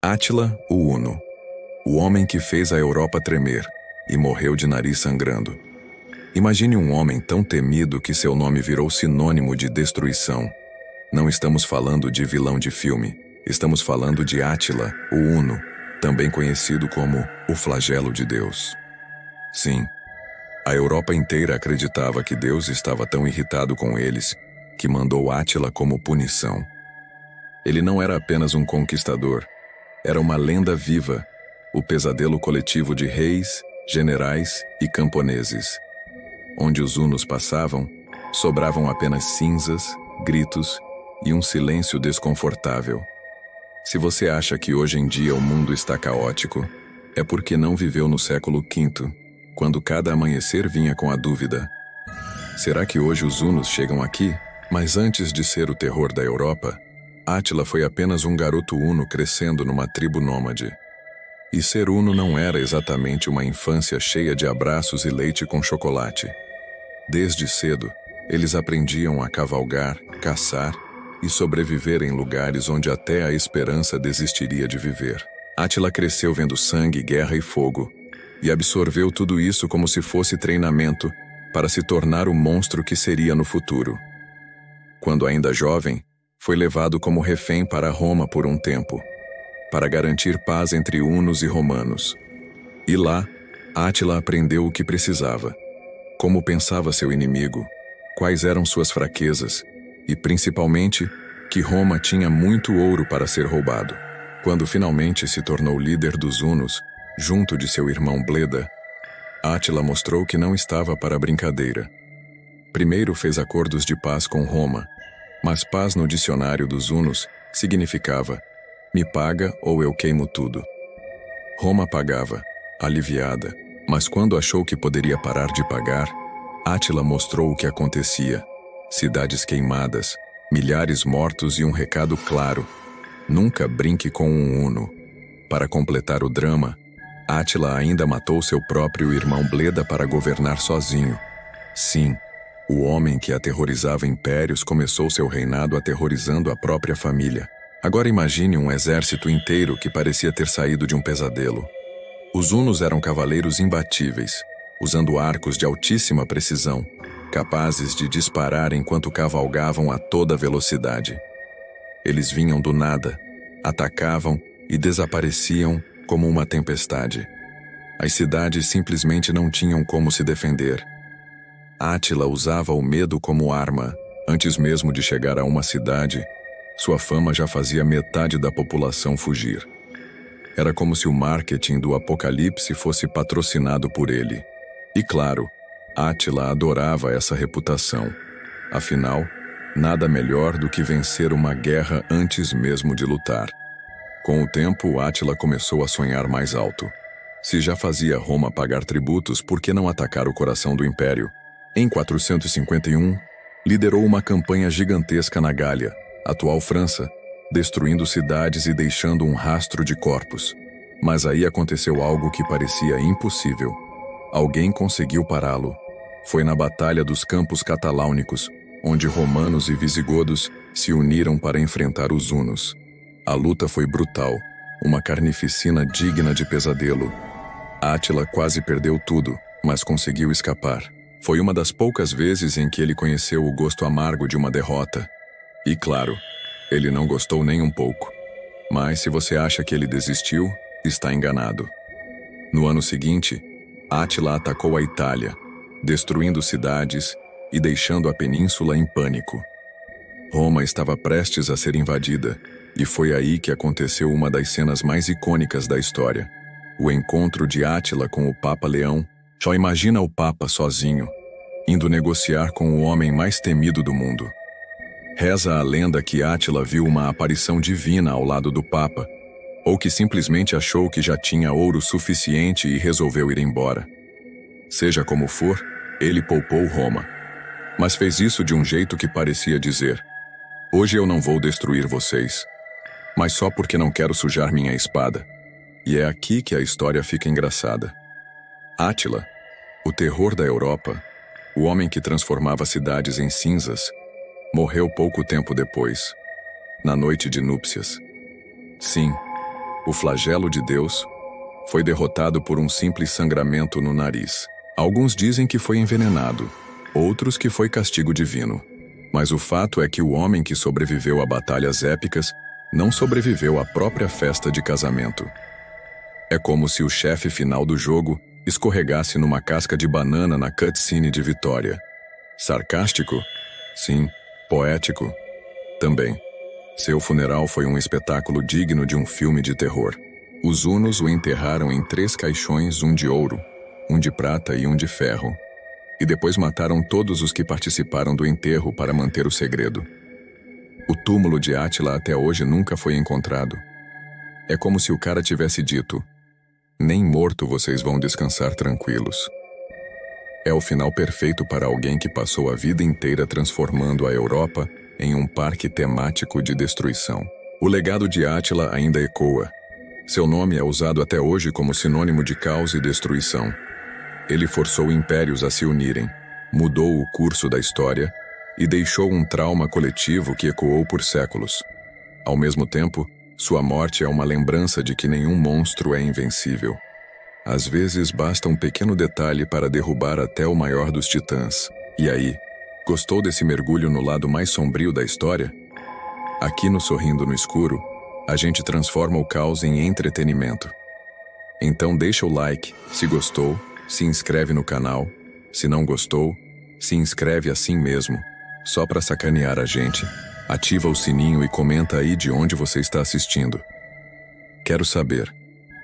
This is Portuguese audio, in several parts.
Átila, o Huno, o homem que fez a Europa tremer e morreu de nariz sangrando. Imagine um homem tão temido que seu nome virou sinônimo de destruição. Não estamos falando de vilão de filme, estamos falando de Átila, o Huno, também conhecido como o flagelo de Deus. Sim, a Europa inteira acreditava que Deus estava tão irritado com eles que mandou Átila como punição. Ele não era apenas um conquistador, era uma lenda viva, o pesadelo coletivo de reis, generais e camponeses. Onde os hunos passavam, sobravam apenas cinzas, gritos e um silêncio desconfortável. Se você acha que hoje em dia o mundo está caótico, é porque não viveu no século V, quando cada amanhecer vinha com a dúvida: será que hoje os hunos chegam aqui? Mas antes de ser o terror da Europa, Átila foi apenas um garoto huno crescendo numa tribo nômade. E ser huno não era exatamente uma infância cheia de abraços e leite com chocolate. Desde cedo, eles aprendiam a cavalgar, caçar e sobreviver em lugares onde até a esperança desistiria de viver. Átila cresceu vendo sangue, guerra e fogo, e absorveu tudo isso como se fosse treinamento para se tornar o monstro que seria no futuro. Quando ainda jovem, foi levado como refém para Roma por um tempo, para garantir paz entre hunos e romanos. E lá, Átila aprendeu o que precisava: como pensava seu inimigo, quais eram suas fraquezas e, principalmente, que Roma tinha muito ouro para ser roubado. Quando finalmente se tornou líder dos hunos, junto de seu irmão Bleda, Átila mostrou que não estava para brincadeira. Primeiro fez acordos de paz com Roma, mas paz no dicionário dos hunos significava: me paga ou eu queimo tudo. Roma pagava, aliviada, mas quando achou que poderia parar de pagar, Átila mostrou o que acontecia: cidades queimadas, milhares mortos e um recado claro: nunca brinque com um huno. Para completar o drama, Átila ainda matou seu próprio irmão Bleda para governar sozinho. Sim, o homem que aterrorizava impérios começou seu reinado aterrorizando a própria família. Agora imagine um exército inteiro que parecia ter saído de um pesadelo. Os hunos eram cavaleiros imbatíveis, usando arcos de altíssima precisão, capazes de disparar enquanto cavalgavam a toda velocidade. Eles vinham do nada, atacavam e desapareciam como uma tempestade. As cidades simplesmente não tinham como se defender. Átila usava o medo como arma. Antes mesmo de chegar a uma cidade, sua fama já fazia metade da população fugir. Era como se o marketing do apocalipse fosse patrocinado por ele. E claro, Átila adorava essa reputação. Afinal, nada melhor do que vencer uma guerra antes mesmo de lutar. Com o tempo, Átila começou a sonhar mais alto. Se já fazia Roma pagar tributos, por que não atacar o coração do império? Em 451, liderou uma campanha gigantesca na Gália, atual França, destruindo cidades e deixando um rastro de corpos. Mas aí aconteceu algo que parecia impossível. Alguém conseguiu pará-lo. Foi na Batalha dos Campos Cataláunicos, onde romanos e visigodos se uniram para enfrentar os hunos. A luta foi brutal, uma carnificina digna de pesadelo. Átila quase perdeu tudo, mas conseguiu escapar. Foi uma das poucas vezes em que ele conheceu o gosto amargo de uma derrota. E claro, ele não gostou nem um pouco. Mas se você acha que ele desistiu, está enganado. No ano seguinte, Átila atacou a Itália, destruindo cidades e deixando a península em pânico. Roma estava prestes a ser invadida, e foi aí que aconteceu uma das cenas mais icônicas da história: o encontro de Átila com o Papa Leão. Só imagina o Papa sozinho, indo negociar com o homem mais temido do mundo. Reza a lenda que Átila viu uma aparição divina ao lado do Papa, ou que simplesmente achou que já tinha ouro suficiente e resolveu ir embora. Seja como for, ele poupou Roma. Mas fez isso de um jeito que parecia dizer: hoje eu não vou destruir vocês, mas só porque não quero sujar minha espada. E é aqui que a história fica engraçada. Átila, o terror da Europa, o homem que transformava cidades em cinzas, morreu pouco tempo depois, na noite de núpcias. Sim, o flagelo de Deus, foi derrotado por um simples sangramento no nariz. Alguns dizem que foi envenenado, outros que foi castigo divino. Mas o fato é que o homem que sobreviveu a batalhas épicas não sobreviveu à própria festa de casamento. É como se o chefe final do jogo escorregasse numa casca de banana na cutscene de vitória. Sarcástico? Sim. Poético? Também. Seu funeral foi um espetáculo digno de um filme de terror. Os hunos o enterraram em 3 caixões, um de ouro, um de prata e um de ferro. E depois mataram todos os que participaram do enterro para manter o segredo. O túmulo de Átila até hoje nunca foi encontrado. É como se o cara tivesse dito: nem morto vocês vão descansar tranquilos. É o final perfeito para alguém que passou a vida inteira transformando a Europa em um parque temático de destruição. O legado de Átila ainda ecoa. Seu nome é usado até hoje como sinônimo de caos e destruição. Ele forçou impérios a se unirem, mudou o curso da história e deixou um trauma coletivo que ecoou por séculos. Ao mesmo tempo, sua morte é uma lembrança de que nenhum monstro é invencível. Às vezes basta um pequeno detalhe para derrubar até o maior dos titãs. E aí, gostou desse mergulho no lado mais sombrio da história? Aqui no Sorrindo no Escuro, a gente transforma o caos em entretenimento. Então deixa o like, se gostou, se inscreve no canal. Se não gostou, se inscreve assim mesmo, só para sacanear a gente. Ativa o sininho e comenta aí de onde você está assistindo. Quero saber,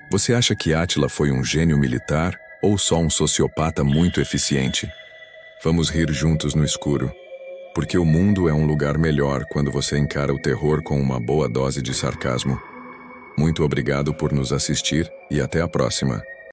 você acha que Átila foi um gênio militar ou só um sociopata muito eficiente? Vamos rir juntos no escuro, porque o mundo é um lugar melhor quando você encara o terror com uma boa dose de sarcasmo. Muito obrigado por nos assistir e até a próxima.